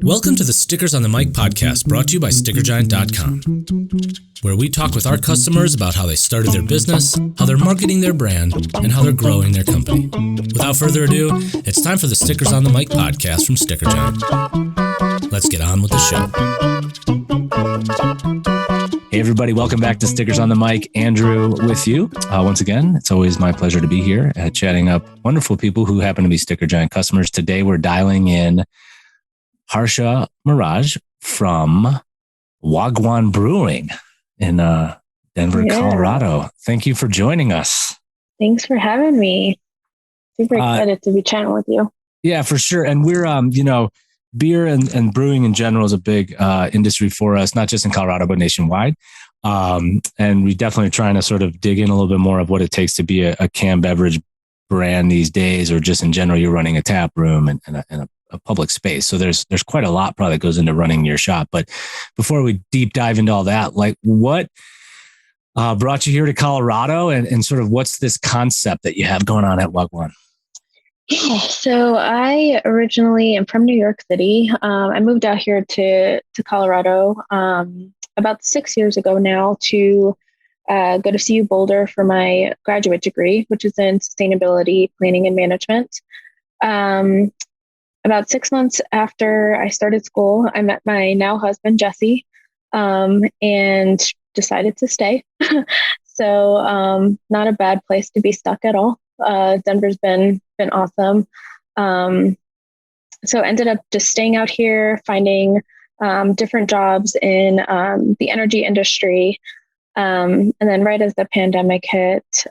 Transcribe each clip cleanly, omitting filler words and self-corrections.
Welcome to the Stickers on the Mic podcast, brought to you by StickerGiant.com, where we talk with our customers about how they started their business, how they're marketing their brand, and how they're growing their company. Without further ado, it's time for the Stickers on the Mic podcast from Sticker Giant. Let's get on with the show. Hey everybody, welcome back to Stickers on the Mic. Andrew with you. Once again, it's always my pleasure to be here chatting up wonderful people who happen to be Sticker Giant customers. Today we're dialing in Harsha Maragh from Gwaan Brewing in Denver, Colorado. Thank you for joining us. Thanks for having me. Super excited to be chatting with you. Yeah, for sure. And we're, beer and brewing in general is a big industry for us, not just in Colorado, but nationwide. And we definitely trying to sort of dig in a little bit more of what it takes to be a canned beverage brand these days, or just in general, you're running a tap room and a public space. So there's quite a lot probably that goes into running your shop. But before we deep dive into all that, like what brought you here to Colorado and sort of what's this concept that you have going on at Gwaan? Yeah, so I originally am from New York City. I moved out here to Colorado about 6 years ago now to go to CU Boulder for my graduate degree, which is in sustainability, planning, and management. About 6 months after I started school, I met my now husband, Jesse, and decided to stay. So not a bad place to be stuck at all. Denver's been awesome. So ended up just staying out here, finding different jobs in the energy industry. And then right as the pandemic hit,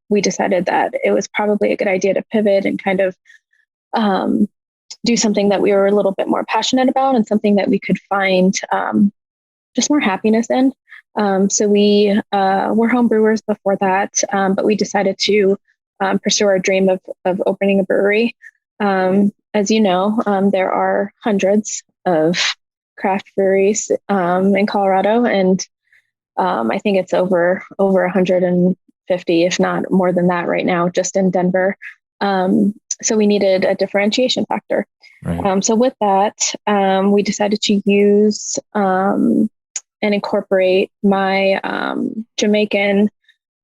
we decided that it was probably a good idea to pivot and kind of do something that we were a little bit more passionate about and something that we could find just more happiness in. So we were home brewers before that, but we decided to pursue our dream of opening a brewery. As you know, there are hundreds of craft breweries in Colorado, and I think it's over 150, if not more than that right now, just in Denver. So we needed a differentiation factor. Right. So with that, we decided to use and incorporate my Jamaican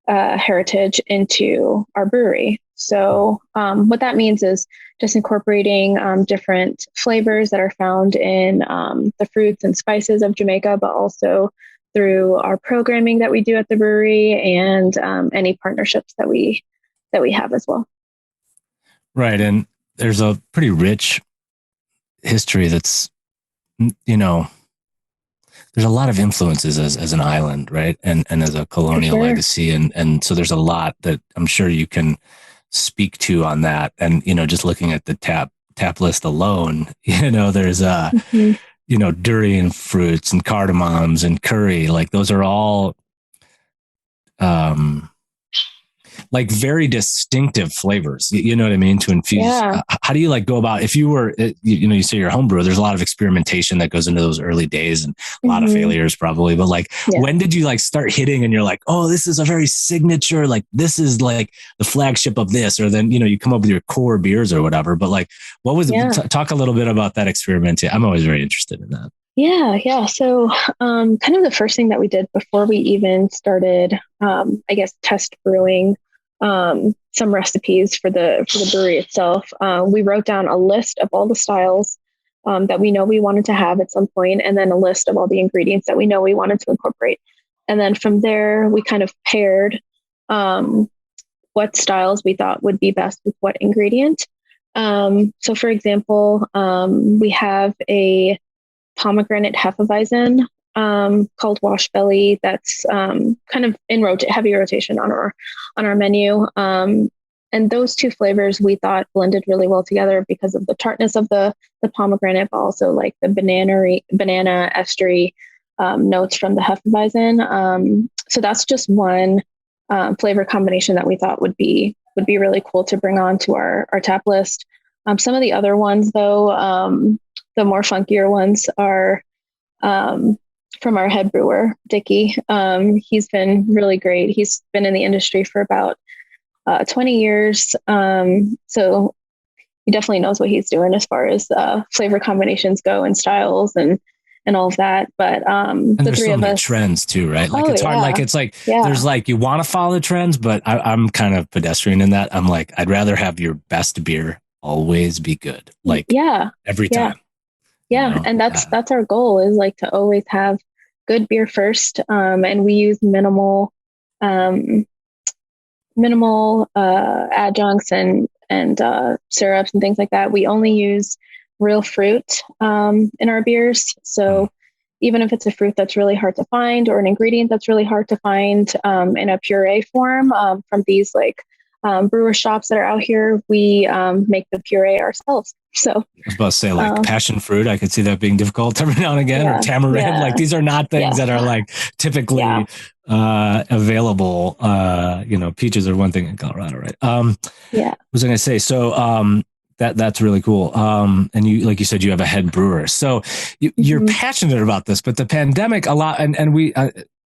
heritage into our brewery. So what that means is just incorporating different flavors that are found in the fruits and spices of Jamaica, but also through our programming that we do at the brewery and any partnerships that we have as well. Right. And there's a pretty rich history that's, there's a lot of influences as an island, right? And as a colonial legacy. And so there's a lot that I'm sure you can speak to on that. And, just looking at the tap list alone, there's durian fruits and cardamoms and curry. Like those are all like very distinctive flavors, you know what I mean? To infuse. Yeah. How do you go about, if you were, you say you're a home brewer, there's a lot of experimentation that goes into those early days and a lot of failures probably, but when did you start hitting and you're like, oh, this is a very signature, this is the flagship of this, or then, you come up with your core beers or whatever, but what was talk a little bit about that experiment. I'm always very interested in that. Yeah. So kind of the first thing that we did before we even started, test brewing some recipes for the brewery itself. We wrote down a list of all the styles that we know we wanted to have at some point, and then a list of all the ingredients that we know we wanted to incorporate. And then from there, we kind of paired what styles we thought would be best with what ingredient. So for example, we have a pomegranate Hefeweizen called Wash Belly that's kind of in heavy rotation on our menu. And those two flavors we thought blended really well together because of the tartness of the pomegranate, but also the banana estery notes from the Hefeweizen. So that's just one flavor combination that we thought would be really cool to bring on to our tap list. Some of the other ones though, the more funkier ones are from our head brewer, Dickie. He's been really great. He's been in the industry for about 20 years. So he definitely knows what he's doing as far as flavor combinations go and styles and all of that. But and the there's three so of many us, trends too, right? Like it's hard. Like it's like there's like you want to follow the trends, but I'm kind of pedestrian in that. I'm like, I'd rather have your best beer always be good. Like every time. Yeah. You know? And that's our goal, is like to always have good beer first. And we use minimal adjuncts and syrups and things like that. We only use real fruit in our beers. So even if it's a fruit that's really hard to find, or an ingredient that's really hard to find in a puree form from these like brewer shops that are out here, we make the puree ourselves. So I was about to say, like passion fruit, I could see that being difficult every now and again, or tamarind. Like these are not things that are like typically available. You know, peaches are one thing in Colorado, right? What was I going to say? So that's really cool. And you, like you said, you have a head brewer, so you're passionate about this. But the pandemic, a lot, and we.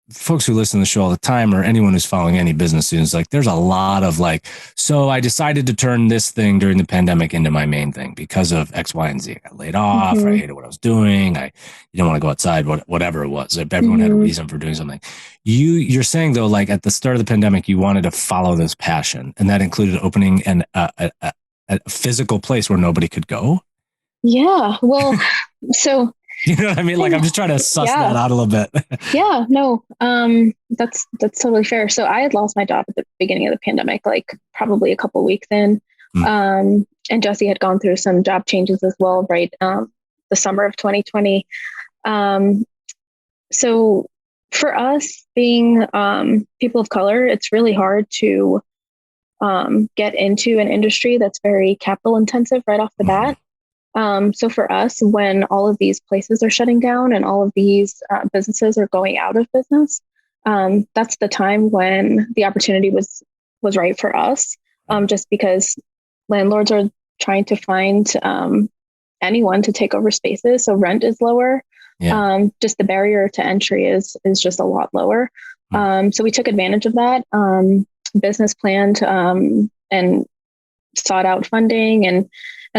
Folks who listen to the show all the time, or anyone who's following any business students, like there's a lot of like, so I decided to turn this thing during the pandemic into my main thing because of X, Y, and Z. I got laid off. I hated what I was doing. You didn't want to go outside, whatever it was. Everyone had a reason for doing something. You're saying though, like at the start of the pandemic, you wanted to follow this passion, and that included opening a physical place where nobody could go. Yeah. Well, so you know what I mean? Like, I'm just trying to suss that out a little bit. That's totally fair. So I had lost my job at the beginning of the pandemic, like probably a couple of weeks in. And Jesse had gone through some job changes as well, right? The summer of 2020. So for us being people of color, it's really hard to get into an industry that's very capital intensive right off the bat. So for us, when all of these places are shutting down and all of these businesses are going out of business, that's the time when the opportunity was right for us, just because landlords are trying to find anyone to take over spaces. So rent is lower. Just the barrier to entry is just a lot lower. So we took advantage of that, business planned and sought out funding and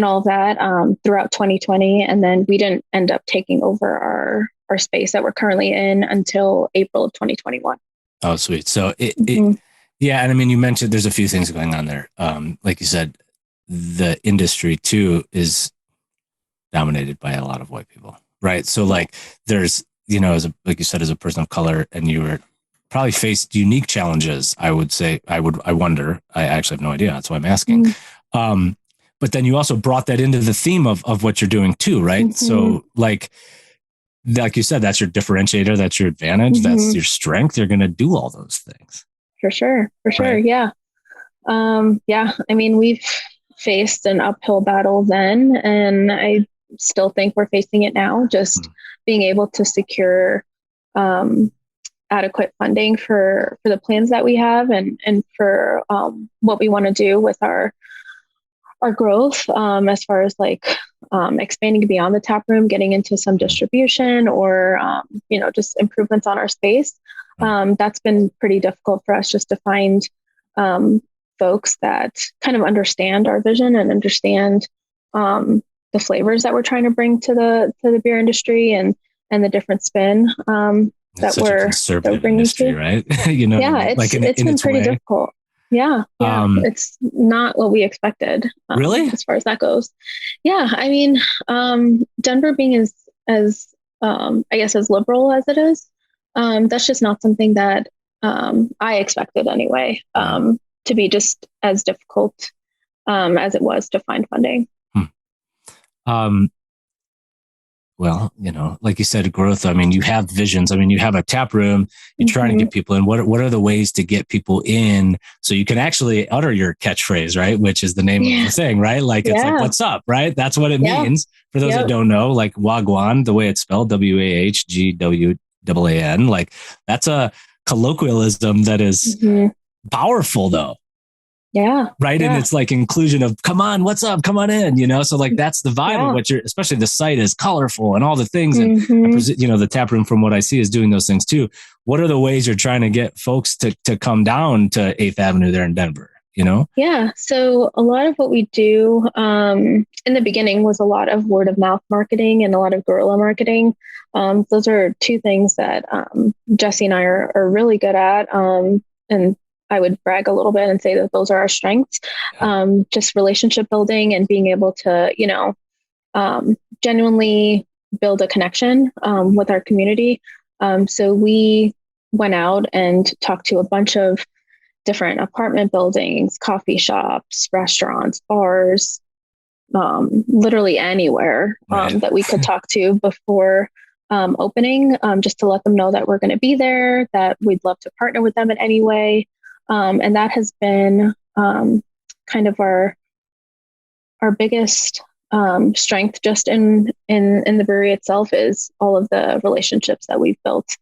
all of that throughout 2020. And then we didn't end up taking over our space that we're currently in until April of 2021. Oh, sweet. So and I mean, you mentioned there's a few things going on there. Like you said, the industry too is dominated by a lot of white people, right? So like there's, you know, like you said, as a person of color, and you were probably faced unique challenges. I would say, I wonder, I actually have no idea. That's why I'm asking. But then you also brought that into the theme of what you're doing too, right? So like you said, that's your differentiator, that's your advantage, that's your strength. You're going to do all those things. For sure. Right? Yeah. I mean, we've faced an uphill battle then, and I still think we're facing it now, just being able to secure adequate funding for the plans that we have and for what we want to do with our growth, as far as like expanding beyond the tap room, getting into some distribution, or just improvements on our space. That's been pretty difficult for us, just to find folks that kind of understand our vision and understand the flavors that we're trying to bring to the beer industry and the different spin that we're bringing industry, to. Right? It's been pretty difficult. Yeah. It's not what we expected. Really? As far as that goes. Yeah. I mean, Denver being as I guess as liberal as it is, that's just not something that I expected anyway, to be just as difficult as it was to find funding. Well, like you said, growth. I mean, you have visions. I mean, you have a tap room. You're trying to get people in. What are the ways to get people in so you can actually utter your catchphrase, right? Which is the name of the thing, right? Like it's like, what's up, right? That's what it means. For those that don't know, like Wagwan, the way it's spelled, WAHGWAN, like that's a colloquialism that is powerful, though. Yeah. Right. Yeah. And it's like inclusion of, come on, what's up? Come on in, So like, that's the vibe of what especially the site is colorful and all the things. And, the tap room, from what I see, is doing those things too. What are the ways you're trying to get folks to come down to 8th Avenue there in Denver? Yeah. So a lot of what we do in the beginning was a lot of word of mouth marketing and a lot of guerrilla marketing. Those are two things that Jesse and I are really good at. And I would brag a little bit and say that those are our strengths. Just relationship building and being able to, genuinely build a connection with our community. So we went out and talked to a bunch of different apartment buildings, coffee shops, restaurants, bars, literally anywhere that we could talk to before opening, just to let them know that we're going to be there, that we'd love to partner with them in any way. And that has been kind of our biggest strength just in the brewery itself, is all of the relationships that we've built.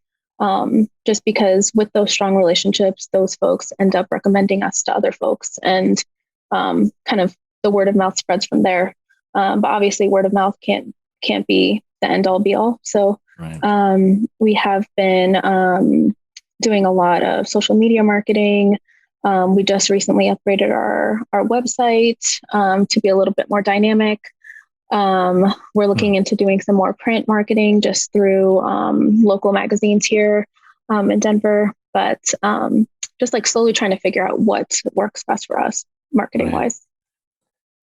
Just because with those strong relationships, those folks end up recommending us to other folks, and kind of the word of mouth spreads from there. But obviously word of mouth can't be the end all be all. So we have been doing a lot of social media marketing. We just recently upgraded our website to be a little bit more dynamic. We're looking into doing some more print marketing just through local magazines here in Denver, but just like slowly trying to figure out what works best for us marketing wise.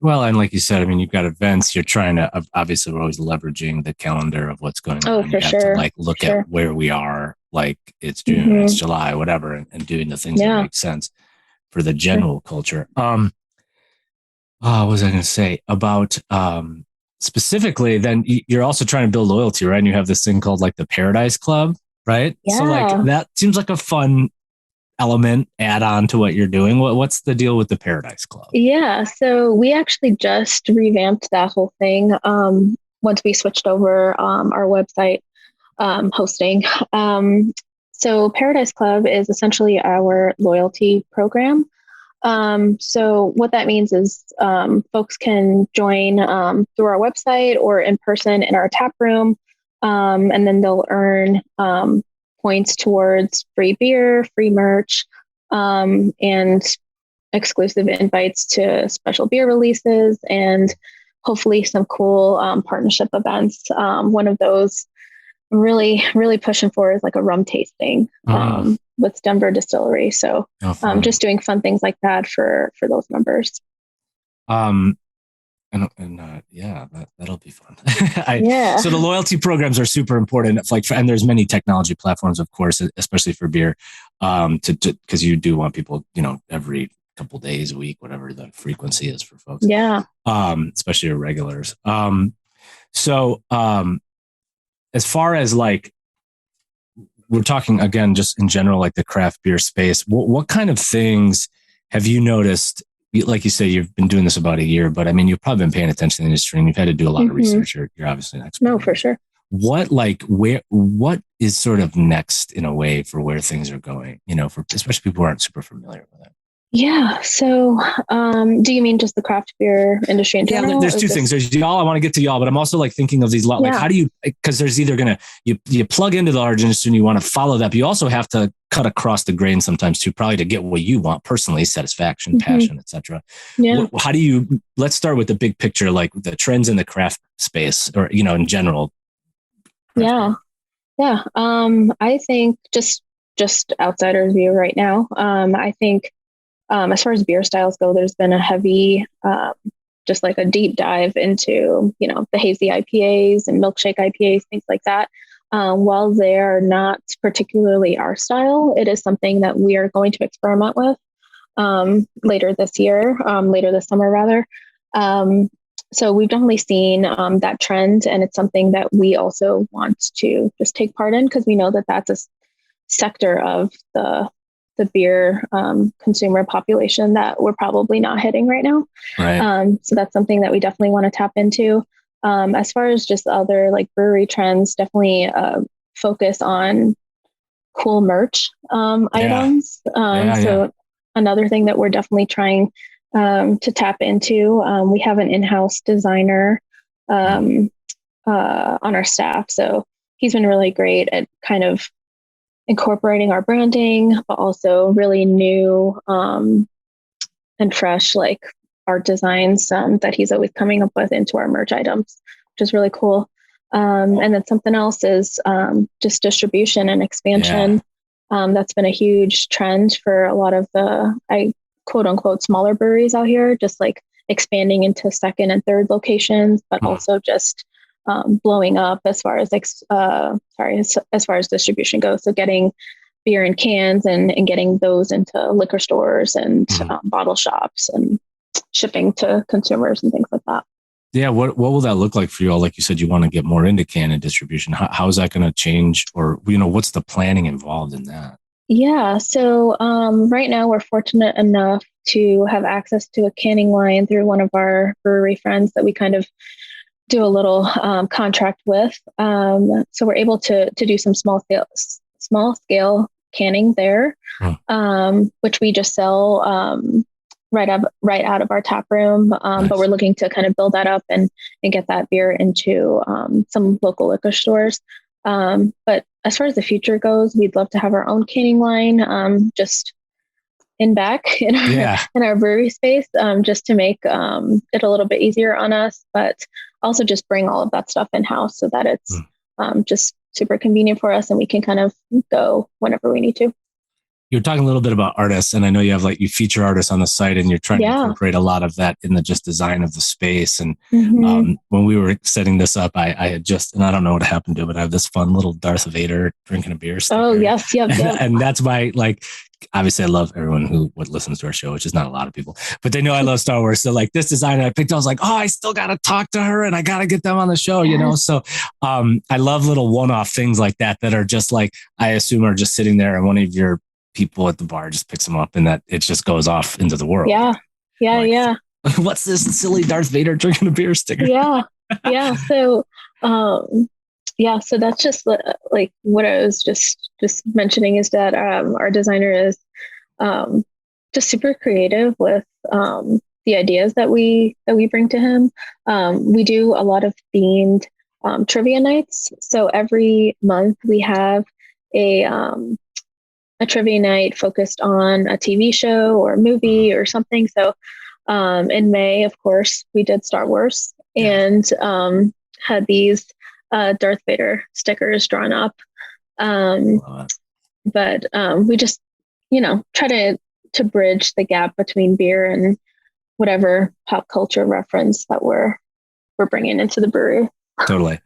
Well, and like you said, I mean, you've got events. You're trying to, obviously, we're always leveraging the calendar of what's going on. For sure. To like look at where we are, like it's June, it's July, whatever, and doing the things that make sense for the general culture. What was I going to say about specifically? Then you're also trying to build loyalty, right? And you have this thing called like the Paradise Club, right? Yeah. So like that seems like a fun element add on to what you're doing. What's the deal with the Paradise Club? Yeah, so we actually just revamped that whole thing once we switched over our website hosting. So Paradise Club is essentially our loyalty program. So what that means is folks can join through our website or in person in our tap room, and then they'll earn points towards free beer, free merch, and exclusive invites to special beer releases, and hopefully some cool partnership events. One of those I'm really, really pushing for is like a rum tasting with Denver Distillery. So just doing fun things like that for those members. That'll be fun. So the loyalty programs are super important. It's like, and there's many technology platforms, of course, especially for beer, because you do want people, every couple days, a week, whatever the frequency is for folks. Yeah. Especially your regulars. As far as like, we're talking again, just in general, like the craft beer space, what kind of things have you noticed? Like you say, you've been doing this about a year, but I mean, you've probably been paying attention to the industry and you've had to do a lot of research. You're obviously an expert. No, for sure. What is sort of next in a way for where things are going, for especially people who aren't super familiar with it? Yeah. So, do you mean just the craft beer industry in general? Yeah, there's two things. There's y'all. I want to get to y'all, but I'm also like thinking of these. Like, how do you? Because there's either you plug into the large industry and you want to follow that, but you also have to cut across the grain sometimes too, probably to get what you want personally, satisfaction, passion, etc. Yeah. How do you? Let's start with the big picture, like the trends in the craft space, or in general. Yeah. I think just outsider's view right now. I think. As far as beer styles go, there's been a heavy, just like a deep dive into, the hazy IPAs and milkshake IPAs, things like that. While they are not particularly our style, it is something that we are going to experiment with later this summer rather. So we've definitely seen that trend, and it's something that we also want to just take part in, because we know that that's a sector of the beer consumer population that we're probably not hitting right now. Right. So that's something that we definitely want to tap into. As far as just other like brewery trends, definitely focus on cool merch items. So another thing that we're definitely trying to tap into, we have an in-house designer on our staff. So he's been really great at kind of incorporating our branding, but also really new and fresh, like art designs that he's always coming up with into our merch items, which is really cool. And then something else is just distribution and expansion. That's been a huge trend for a lot of the, quote unquote, smaller breweries out here, just like expanding into second and third locations, but also just blowing up as far as as far as distribution goes. So getting beer in cans and getting those into liquor stores and bottle shops and shipping to consumers and things like that. Yeah. What will that look like for you all? Like you said, you want to get more into can and distribution. How is that going to change, or, what's the planning involved in that? Yeah. So right now we're fortunate enough to have access to a canning line through one of our brewery friends that we kind of do a little contract with. So we're able to do some small scale canning there, which we just sell right out of our tap room. Nice. But we're looking to kind of build that up and get that beer into some local liquor stores. But as far as the future goes, we'd love to have our own canning line, just in our brewery space, just to make it a little bit easier on us, but also just bring all of that stuff in house so that it's just super convenient for us and we can kind of go whenever we need to. You're talking a little bit about artists, and I know you have you feature artists on the site, and you're trying to incorporate a lot of that in the just design of the space. And when we were setting this up, I had and I don't know what happened to it, but I have this fun little Darth Vader drinking a beer sticker. Oh yes, yep. And that's my obviously I love everyone who listens to our show, which is not a lot of people, but they know I love Star Wars. So this designer I picked, I was like, oh, I still got to talk to her and I got to get them on the show, So I love little one-off things like that are just I assume are just sitting there and one of your people at the bar just picks them up and that it just goes off into the world. Yeah. What's this silly Darth Vader drinking a beer sticker? Yeah. So, so that's just what I was just mentioning is that our designer is just super creative with the ideas that we bring to him. We do a lot of themed trivia nights. So every month we have a trivia night focused on a TV show or a movie or something. So in May, of course, we did Star Wars and had these Darth Vader stickers drawn up. But we just, try to bridge the gap between beer and whatever pop culture reference that we're bringing into the brewery. Totally.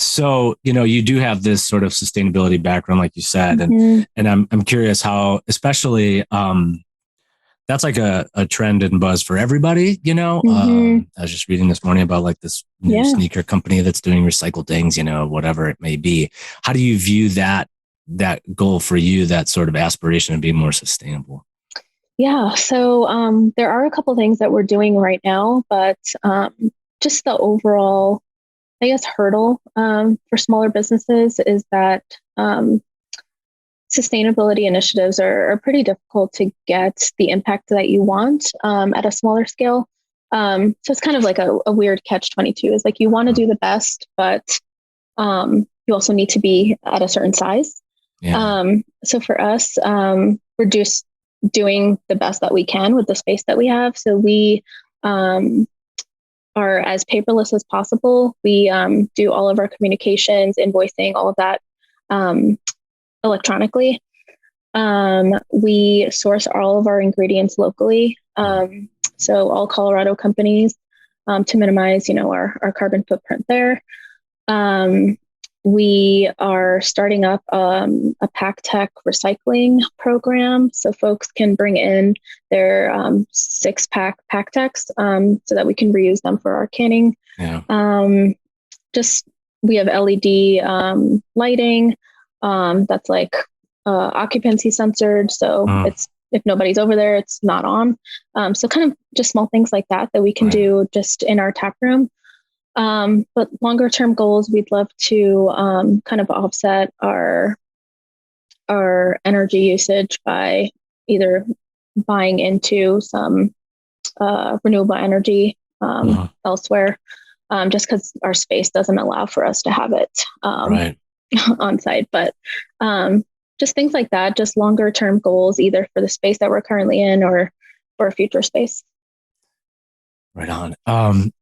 So, you do have this sort of sustainability background, like you said, and I'm curious how, especially, that's a trend and buzz for everybody, I was just reading this morning about this new sneaker company that's doing recycled things, whatever it may be. How do you view that goal for you, that sort of aspiration of being more sustainable? Yeah. So, there are a couple of things that we're doing right now, but just the overall, I guess, hurdle for smaller businesses is that sustainability initiatives are pretty difficult to get the impact that you want at a smaller scale. So it's kind of like a weird catch-22. Is you want to do the best, but you also need to be at a certain size. Yeah. So for us, we're just doing the best that we can with the space that we have. So we are as paperless as possible. We do all of our communications, invoicing, all of that electronically. We source all of our ingredients locally. So all Colorado companies to minimize, our carbon footprint there. We are starting up a pack tech recycling program, so folks can bring in their 6-pack pack techs so that we can reuse them for our canning. Yeah. We have LED lighting that's occupancy censored, so it's if nobody's over there, it's not on. So kind of just small things like that we can do just in our tap room. But longer term goals, we'd love to kind of offset our energy usage by either buying into some renewable energy elsewhere, just because our space doesn't allow for us to have it on site. But just things like that, just longer term goals, either for the space that we're currently in or a future space. Right on.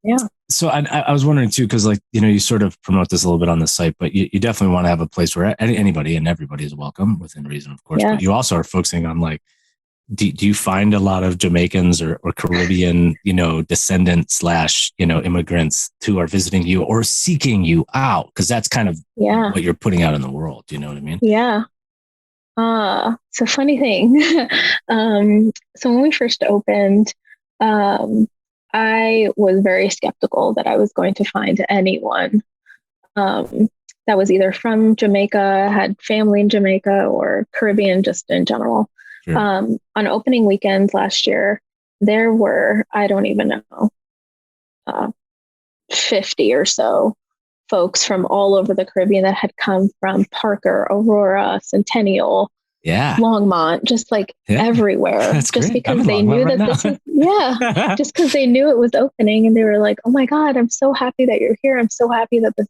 Yeah. So I was wondering too, because like, you sort of promote this a little bit on the site, but you definitely want to have a place where anybody and everybody is welcome within reason, of course. But you also are focusing on like, do you find a lot of Jamaicans or Caribbean, descendants / immigrants who are visiting you or seeking you out? Because that's kind of what you're putting out in the world. Do you know what I mean? Yeah. It's a funny thing. So when we first opened, I was very skeptical that I was going to find anyone that was either from Jamaica, had family in Jamaica, or Caribbean just in general. Sure. On opening weekend last year, there were, I don't even know, 50 or so folks from all over the Caribbean that had come from Parker, Aurora, Centennial, Longmont, just like everywhere. That's just great. Because they knew that this was, just because they knew it was opening, and they were like, "Oh my God, I'm so happy that you're here. I'm so happy that this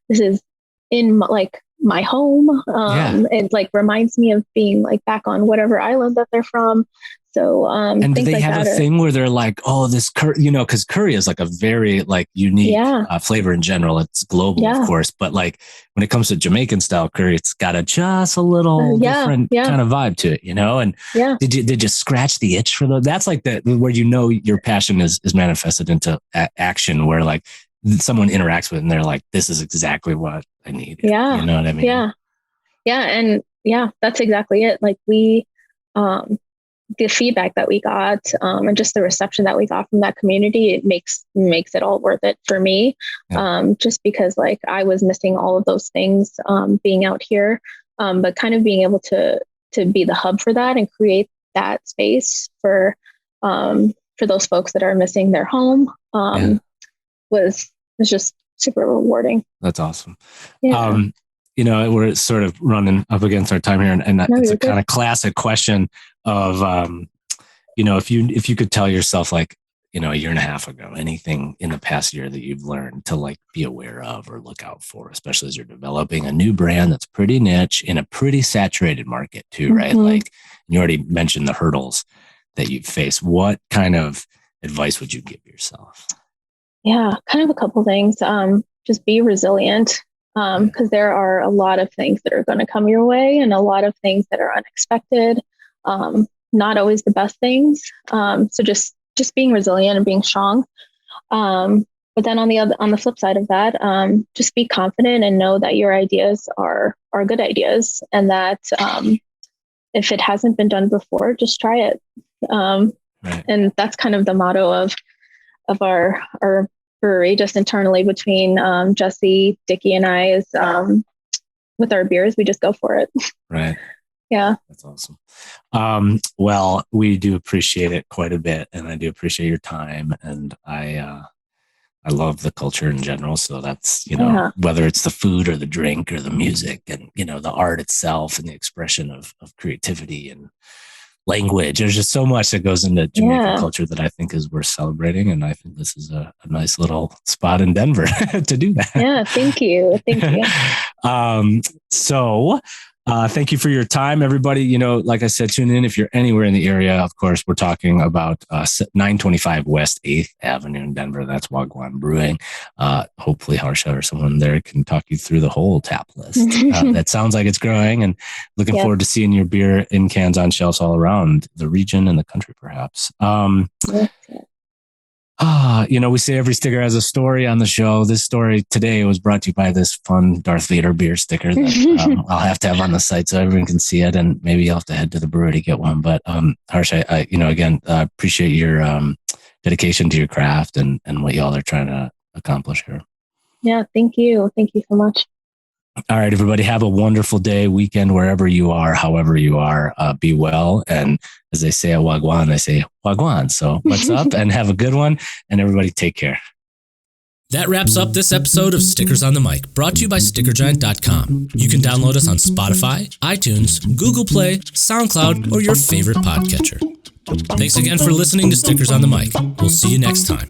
is in my home." It like reminds me of being like back on whatever island that they're from. So, and do they like have a thing where they're like, "Oh, this curry," because curry is like a very like unique flavor in general. It's global, of course, but like when it comes to Jamaican style curry, it's got just a little different kind of vibe to it, And did you scratch the itch for those? That's like where your passion is manifested into action, where like someone interacts with it and they're like, "This is exactly what I need." Yeah, you know what I mean? And that's exactly it. Like we. The feedback that we got and just the reception that we got from that community, it makes it all worth it for me. Just because like I was missing all of those things being out here, but kind of being able to be the hub for that and create that space for those folks that are missing their home was just super rewarding. That's awesome. We're sort of running up against our time here, and it's a kind of classic question of, if you could tell yourself like, a year and a half ago, anything in the past year that you've learned to like be aware of or look out for, especially as you're developing a new brand that's pretty niche in a pretty saturated market too, right? Like you already mentioned the hurdles that you've faced. What kind of advice would you give yourself? Yeah, kind of a couple things. Just be resilient. Because there are a lot of things that are going to come your way and a lot of things that are unexpected, not always the best things. So just being resilient and being strong. But then on the flip side of that, just be confident and know that your ideas are good ideas, and that if it hasn't been done before, just try it. And that's kind of the motto of our brewery, just internally between Jesse, Dickie, and I, is with our beers, we just go for it. Right. Yeah. That's awesome. Well, we do appreciate it quite a bit, and I do appreciate your time, and I love the culture in general. So that's, whether it's the food or the drink or the music and, the art itself and the expression of creativity and language. There's just so much that goes into Jamaican culture that I think is worth celebrating. And I think this is a nice little spot in Denver to do that. Yeah. Thank you. Thank you for your time, everybody. Like I said, tune in if you're anywhere in the area. Of course, we're talking about 925 West 8th Avenue in Denver. That's Gwaan Brewing. Hopefully Harsha or someone there can talk you through the whole tap list. That sounds like it's growing, and looking forward to seeing your beer in cans on shelves all around the region and the country, perhaps. We say every sticker has a story on the show. This story today was brought to you by this fun Darth Vader beer sticker that I'll have to have on the site so everyone can see it, and maybe you'll have to head to the brewery to get one. But Harsha, I appreciate your dedication to your craft and what y'all are trying to accomplish here. Yeah, thank you. Thank you so much. All right, everybody, have a wonderful day, weekend, wherever you are, however you are. Be well. And as they say at Wagwan, they say Wagwan. So what's up, and have a good one. And everybody take care. That wraps up this episode of Stickers on the Mic, brought to you by StickerGiant.com. You can download us on Spotify, iTunes, Google Play, SoundCloud, or your favorite podcatcher. Thanks again for listening to Stickers on the Mic. We'll see you next time.